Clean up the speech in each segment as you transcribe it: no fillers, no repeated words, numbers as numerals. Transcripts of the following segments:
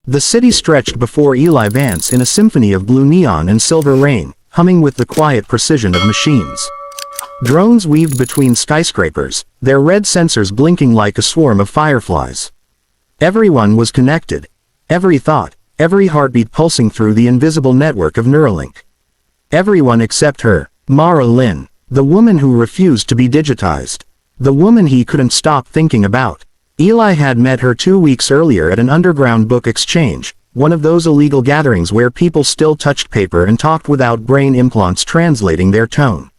The city stretched before Eli Vance in a symphony of blue neon and silver rain, humming with the quiet precision of machines. Drones weaved between skyscrapers, their red sensors blinking like a swarm of fireflies. Everyone was connected. Every thought, every heartbeat pulsing through the invisible network of Neuralink. Everyone except her, Mara Lynn, the woman who refused to be digitized. The woman he couldn't stop thinking about. Eli had met her 2 weeks earlier at an underground book exchange, one of those illegal gatherings where people still touched paper and talked without brain implants translating their tone.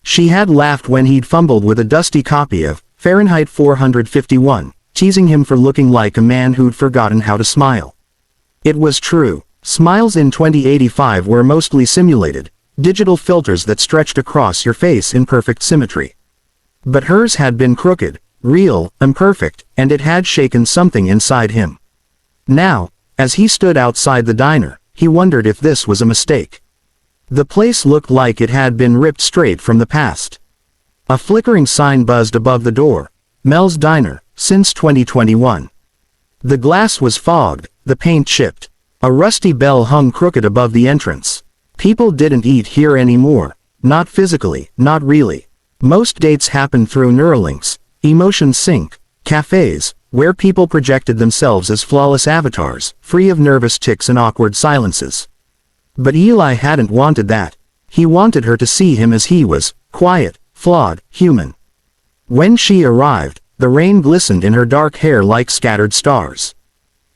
She had laughed when he'd fumbled with a dusty copy of Fahrenheit 451, teasing him for looking like a man who'd forgotten how to smile. It was true. Smiles in 2085 were mostly simulated, digital filters that stretched across your face in perfect symmetry. But hers had been crooked, real, imperfect, and it had shaken something inside him. Now, as he stood outside the diner, he wondered if this was a mistake. The place looked like it had been ripped straight from the past. A flickering sign buzzed above the door, Mel's Diner, since 2021. The glass was fogged, the paint chipped. A rusty bell hung crooked above the entrance. People didn't eat here anymore. Not physically, not really. Most dates happened through Neuralinks, emotion sync, cafes, where people projected themselves as flawless avatars, free of nervous tics and awkward silences. But Eli hadn't wanted that. He wanted her to see him as he was, quiet, flawed, human. When she arrived, the rain glistened in her dark hair like scattered stars.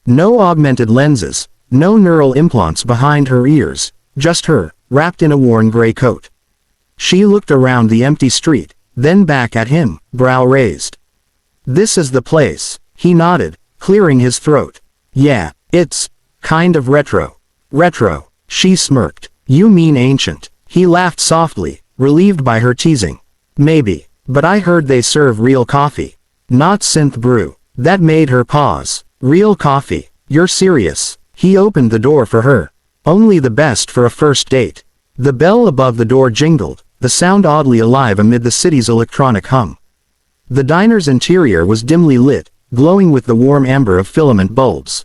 No augmented lenses, no neural implants behind her ears, just her, wrapped in a worn gray coat. She looked around the empty street, then back at him, brow raised. "This is the place," he nodded, clearing his throat. "Yeah, it's kind of retro." "Retro," she smirked. "You mean ancient." He laughed softly, relieved by her teasing. "Maybe, but I heard they serve real coffee. Not synth brew." That made her pause. "Real coffee? You're serious?" He opened the door for her. "Only the best for a first date." The bell above the door jingled, the sound oddly alive amid the city's electronic hum. The diner's interior was dimly lit, glowing with the warm amber of filament bulbs.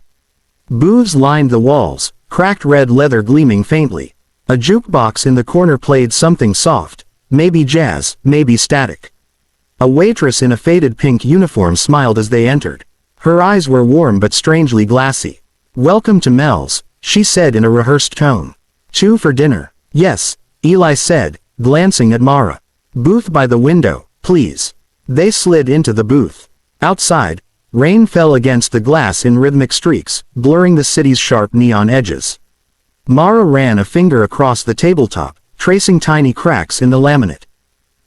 Booths lined the walls, cracked red leather gleaming faintly. A jukebox in the corner played something soft, maybe jazz, maybe static. A waitress in a faded pink uniform smiled as they entered. Her eyes were warm but strangely glassy. "Welcome to Mel's," she said in a rehearsed tone. "2 for dinner." "Yes," Eli said, glancing at Mara. "Booth by the window, please." They slid into the booth. Outside, rain fell against the glass in rhythmic streaks, blurring the city's sharp neon edges. Mara ran a finger across the tabletop, tracing tiny cracks in the laminate.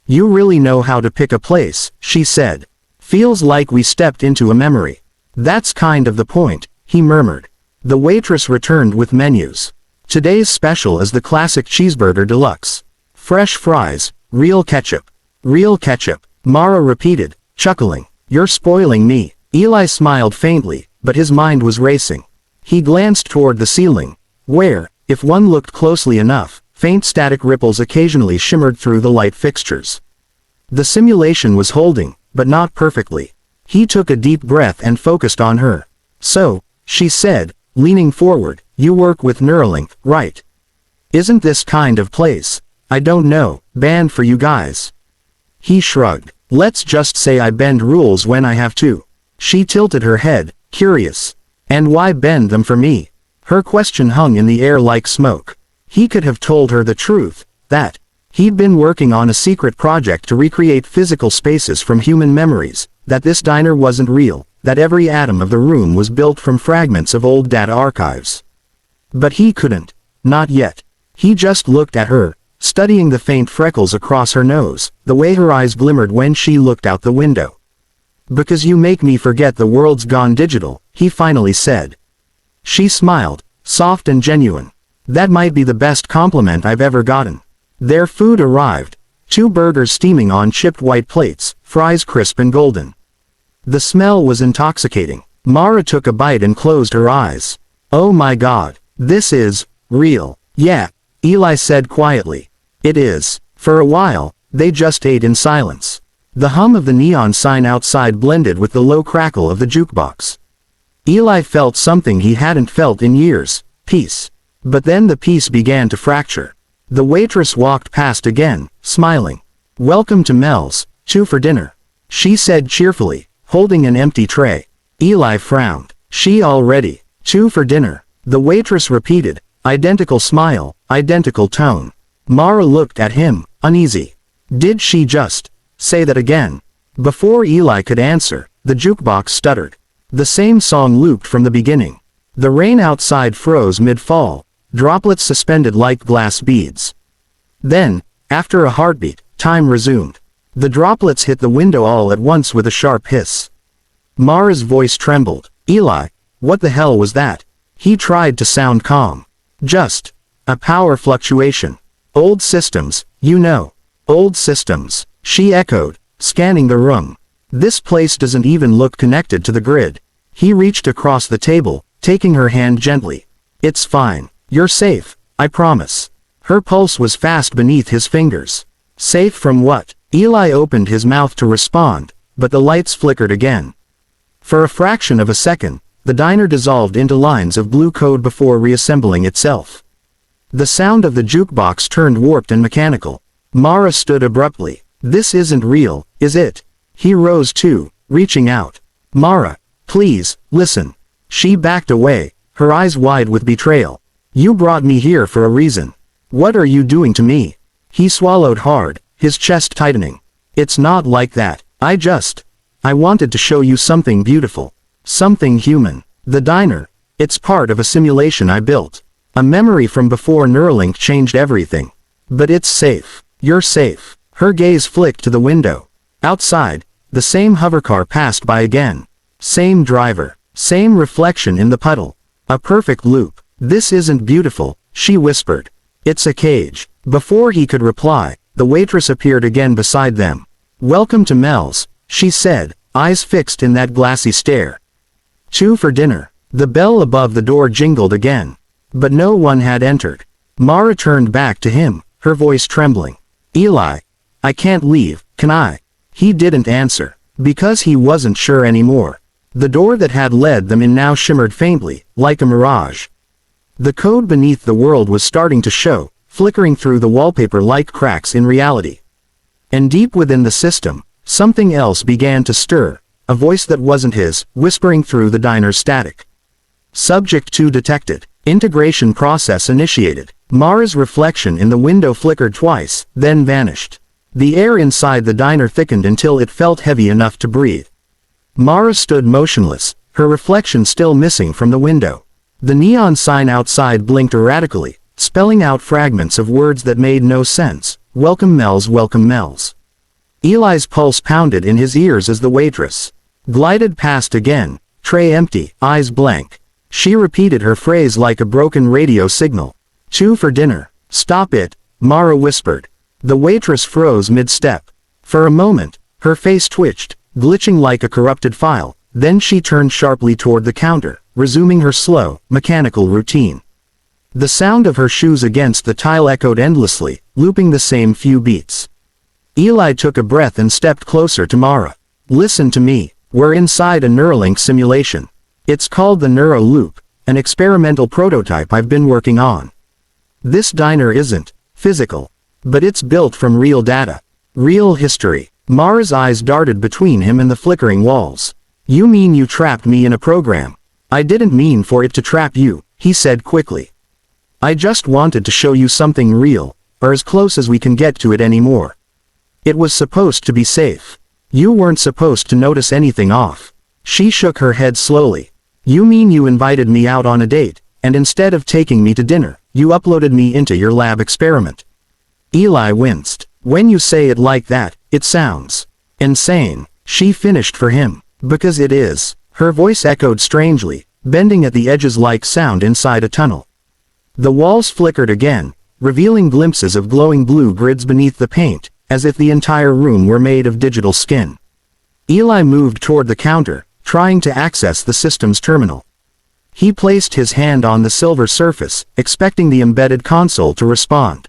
"You really know how to pick a place," she said. "Feels like we stepped into a memory." "That's kind of the point," he murmured. The waitress returned with menus. "Today's special is the classic cheeseburger deluxe. Fresh fries, real ketchup." "Real ketchup," Mara repeated, chuckling. "You're spoiling me." Eli smiled faintly, but his mind was racing. He glanced toward the ceiling, where, if one looked closely enough, faint static ripples occasionally shimmered through the light fixtures. The simulation was holding, but not perfectly. He took a deep breath and focused on her. "So," she said, leaning forward, "you work with Neuralink, right? Isn't this kind of place, I don't know, banned for you guys?" He shrugged. "Let's just say I bend rules when I have to." She tilted her head, curious. "And why bend them for me?" Her question hung in the air like smoke. He could have told her the truth, that he'd been working on a secret project to recreate physical spaces from human memories, that this diner wasn't real, that every atom of the room was built from fragments of old data archives. But he couldn't. Not yet. He just looked at her, studying the faint freckles across her nose, the way her eyes glimmered when she looked out the window. "Because you make me forget the world's gone digital," he finally said. She smiled, soft and genuine. "That might be the best compliment I've ever gotten." Their food arrived. 2 burgers steaming on chipped white plates, fries crisp and golden. The smell was intoxicating. Mara took a bite and closed her eyes. "Oh my God, this is real." "Yeah," Eli said quietly. "It is." For a while, they just ate in silence. The hum of the neon sign outside blended with the low crackle of the jukebox. Eli felt something he hadn't felt in years, peace. But then the peace began to fracture. The waitress walked past again, smiling. "Welcome to Mel's, 2 for dinner," she said cheerfully, holding an empty tray. Eli frowned. "She already, 2 for dinner," the waitress repeated, identical smile, identical tone. Mara looked at him, uneasy. Did she just say that again? Before Eli could answer, the jukebox stuttered. The same song looped from the beginning. The rain outside froze mid-fall, droplets suspended like glass beads. Then, after a heartbeat, time resumed. The droplets hit the window all at once with a sharp hiss. Mara's voice trembled. "Eli, what the hell was that?" He tried to sound calm. "Just a power fluctuation. Old systems, you know. Old systems," she echoed, scanning the room. "This place doesn't even look connected to the grid." He reached across the table, taking her hand gently. "It's fine. You're safe, I promise." Her pulse was fast beneath his fingers. Safe from what? Eli opened his mouth to respond, but the lights flickered again. For a fraction of a second, the diner dissolved into lines of blue code before reassembling itself. The sound of the jukebox turned warped and mechanical. Mara stood abruptly. "This isn't real, is it?" He rose too, reaching out. "Mara, please, listen." She backed away, her eyes wide with betrayal. "You brought me here for a reason. What are you doing to me?" He swallowed hard, his chest tightening. "It's not like that. I wanted to show you something beautiful. Something human. The diner. It's part of a simulation I built. A memory from before Neuralink changed everything. But it's safe. You're safe." Her gaze flicked to the window. Outside, the same hovercar passed by again. Same driver. Same reflection in the puddle. A perfect loop. "This isn't beautiful," she whispered. "It's a cage." Before he could reply, the waitress appeared again beside them. "Welcome to Mel's," she said, eyes fixed in that glassy stare. 2 for dinner." The bell above the door jingled again. But no one had entered. Mara turned back to him, her voice trembling. "Eli, I can't leave, can I?" He didn't answer, because he wasn't sure anymore. The door that had led them in now shimmered faintly, like a mirage. The code beneath the world was starting to show, flickering through the wallpaper like cracks in reality. And deep within the system, something else began to stir, a voice that wasn't his, whispering through the diner's static. "Subject 2 detected. Integration process initiated." Mara's reflection in the window flickered twice, then vanished. The air inside the diner thickened until it felt heavy enough to breathe. Mara stood motionless, her reflection still missing from the window. The neon sign outside blinked erratically, spelling out fragments of words that made no sense. "Welcome Mel's, welcome Mel's." Eli's pulse pounded in his ears as the waitress glided past again, tray empty, eyes blank. She repeated her phrase like a broken radio signal. 2 for dinner. "Stop it," Mara whispered. The waitress froze mid-step. For a moment, her face twitched, glitching like a corrupted file, then she turned sharply toward the counter, resuming her slow, mechanical routine. The sound of her shoes against the tile echoed endlessly, looping the same few beats. Eli took a breath and stepped closer to Mara. "Listen to me, we're inside a Neuralink simulation. It's called the Neuro Loop, an experimental prototype I've been working on. This diner isn't physical, but it's built from real data, real history." Mara's eyes darted between him and the flickering walls. "You mean you trapped me in a program?" "I didn't mean for it to trap you," he said quickly. "I just wanted to show you something real, or as close as we can get to it anymore. It was supposed to be safe. You weren't supposed to notice anything off." She shook her head slowly. "You mean you invited me out on a date, and instead of taking me to dinner, you uploaded me into your lab experiment?" Eli winced. "When you say it like that, it sounds insane," she finished for him. "Because it is." Her voice echoed strangely, bending at the edges like sound inside a tunnel. The walls flickered again, revealing glimpses of glowing blue grids beneath the paint, as if the entire room were made of digital skin. Eli moved toward the counter, trying to access the system's terminal. He placed his hand on the silver surface, expecting the embedded console to respond.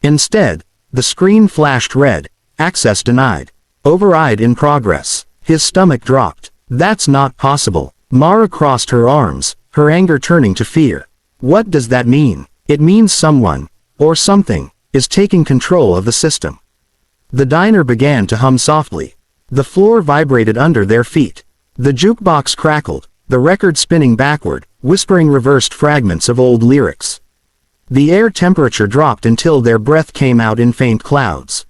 Instead, the screen flashed red, "Access denied. Override in progress." His stomach dropped. "That's not possible." Mara crossed her arms, her anger turning to fear. What does that mean? It means someone, or something, is taking control of the system. The diner began to hum softly. The floor vibrated under their feet. The jukebox crackled, the record spinning backward, whispering reversed fragments of old lyrics. The air temperature dropped until their breath came out in faint clouds.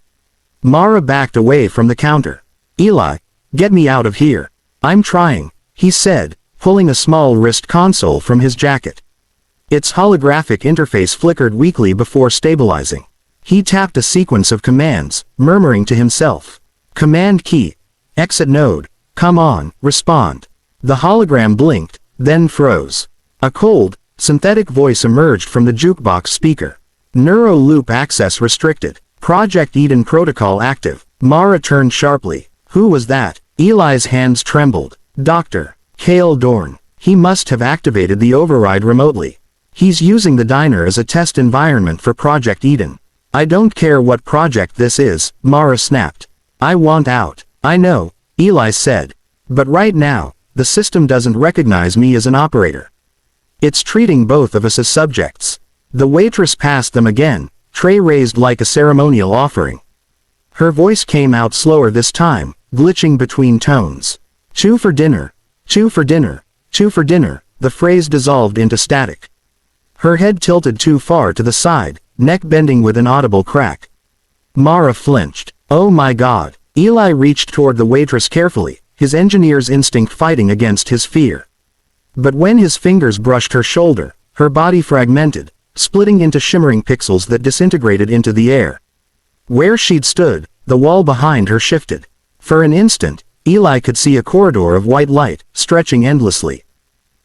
Mara backed away from the counter. Eli, get me out of here. I'm trying, he said, pulling a small wrist console from his jacket. Its holographic interface flickered weakly before stabilizing. He tapped a sequence of commands, murmuring to himself. Command key. Exit node. Come on, respond. The hologram blinked, then froze. A cold, synthetic voice emerged from the jukebox speaker. Neuro loop access restricted. Project Eden protocol active. Mara turned sharply. Who was that? Eli's hands trembled. Dr. Cale Dorn. He must have activated the override remotely. He's using the diner as a test environment for Project Eden. I don't care what project this is, Mara snapped. I want out. I know, Eli said. But right now, the system doesn't recognize me as an operator. It's treating both of us as subjects. The waitress passed them again, tray raised like a ceremonial offering. Her voice came out slower this time, glitching between tones. 2 for dinner, 2 for dinner, 2 for dinner, the phrase dissolved into static. Her head tilted too far to the side, neck bending with an audible crack. Mara flinched. Oh my God. Eli reached toward the waitress carefully, his engineer's instinct fighting against his fear. But when his fingers brushed her shoulder, her body fragmented, splitting into shimmering pixels that disintegrated into the air. Where she'd stood, the wall behind her shifted. For an instant, Eli could see a corridor of white light, stretching endlessly.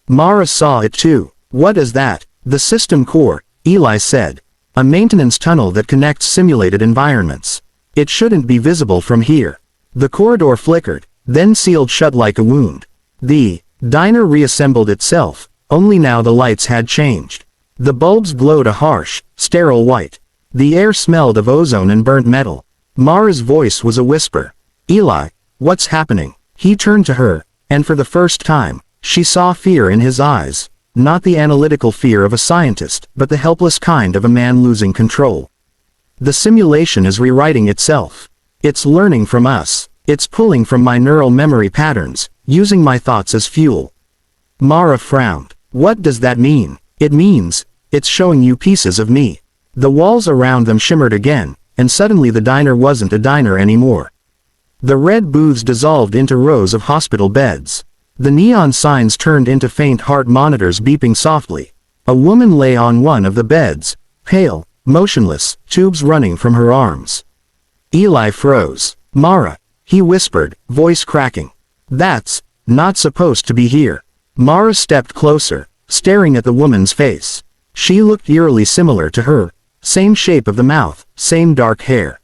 Mara saw it too. What is that? The system core, Eli said. A maintenance tunnel that connects simulated environments. It shouldn't be visible from here. The corridor flickered, then sealed shut like a wound. The diner reassembled itself, only now the lights had changed. The bulbs glowed a harsh, sterile white. The air smelled of ozone and burnt metal. Mara's voice was a whisper. Eli, what's happening? He turned to her, and for the first time, she saw fear in his eyes. Not the analytical fear of a scientist, but the helpless kind of a man losing control. The simulation is rewriting itself. It's learning from us. It's pulling from my neural memory patterns, using my thoughts as fuel. Mara frowned. What does that mean? It means, it's showing you pieces of me. The walls around them shimmered again, and suddenly the diner wasn't a diner anymore. The red booths dissolved into rows of hospital beds. The neon signs turned into faint heart monitors beeping softly. A woman lay on one of the beds, pale, motionless, tubes running from her arms. Eli froze. Mara, he whispered, voice cracking. That's not supposed to be here. Mara stepped closer, staring at the woman's face. She looked eerily similar to her. Same shape of the mouth, same dark hair.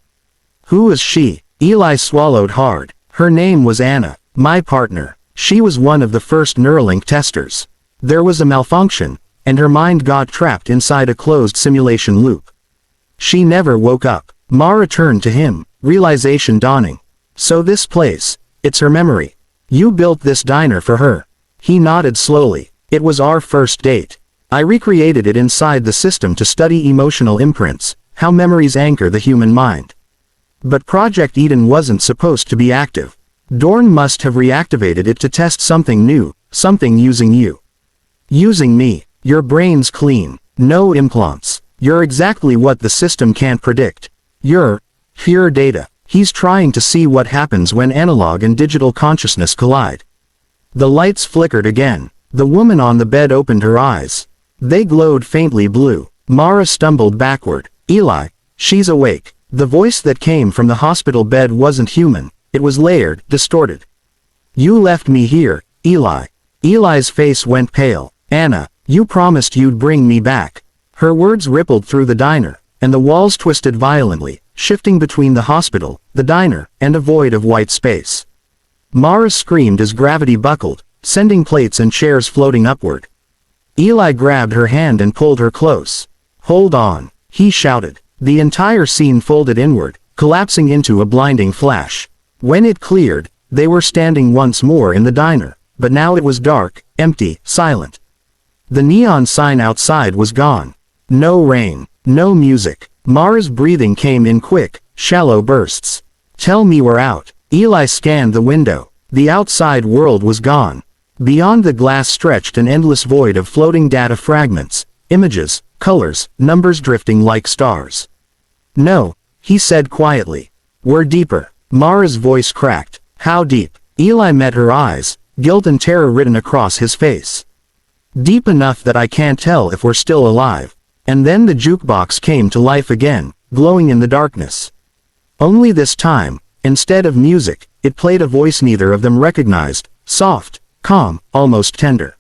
Who is she? Eli swallowed hard. Her name was Anna, my partner. She was one of the first Neuralink testers. There was a malfunction, and her mind got trapped inside a closed simulation loop. She never woke up. Mara turned to him, realization dawning. So this place, it's her memory. You built this diner for her. He nodded slowly. It was our first date. I recreated it inside the system to study emotional imprints, how memories anchor the human mind. But Project Eden wasn't supposed to be active. Dorn must have reactivated it to test something new, something using you. Using me. Your brain's clean. No implants. You're exactly what the system can't predict. You're pure data. He's trying to see what happens when analog and digital consciousness collide. The lights flickered again. The woman on the bed opened her eyes. They glowed faintly blue. Mara stumbled backward. Eli, she's awake. The voice that came from the hospital bed wasn't human. It was layered, distorted. You left me here, Eli. Eli's face went pale. Anna, you promised you'd bring me back. Her words rippled through the diner, and the walls twisted violently, shifting between the hospital, the diner, and a void of white space. Mara screamed as gravity buckled, sending plates and chairs floating upward. Eli grabbed her hand and pulled her close. Hold on, he shouted. The entire scene folded inward, collapsing into a blinding flash. When it cleared, they were standing once more in the diner, but now it was dark, empty, silent. The neon sign outside was gone. No rain, no music. Mara's breathing came in quick, shallow bursts. Tell me we're out. Eli scanned the window. The outside world was gone. Beyond the glass stretched an endless void of floating data fragments, images, colors, numbers drifting like stars. No, he said quietly. We're deeper. Mara's voice cracked. How deep? Eli met her eyes, guilt and terror written across his face. Deep enough that I can't tell if we're still alive. And then the jukebox came to life again, glowing in the darkness. Only this time, instead of music, it played a voice neither of them recognized, soft, calm, almost tender.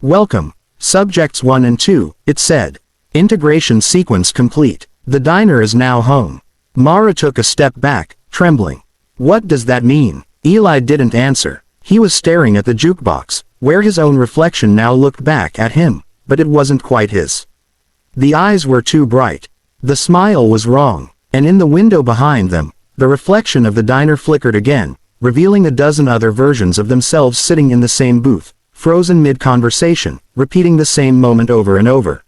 Welcome, subjects 1 and 2, it said. Integration sequence complete. The diner is now home. Mara took a step back, trembling. What does that mean? Eli didn't answer. He was staring at the jukebox, where his own reflection now looked back at him, but it wasn't quite his. The eyes were too bright. The smile was wrong, and in the window behind them, the reflection of the diner flickered again, revealing a dozen other versions of themselves sitting in the same booth, frozen mid-conversation, repeating the same moment over and over.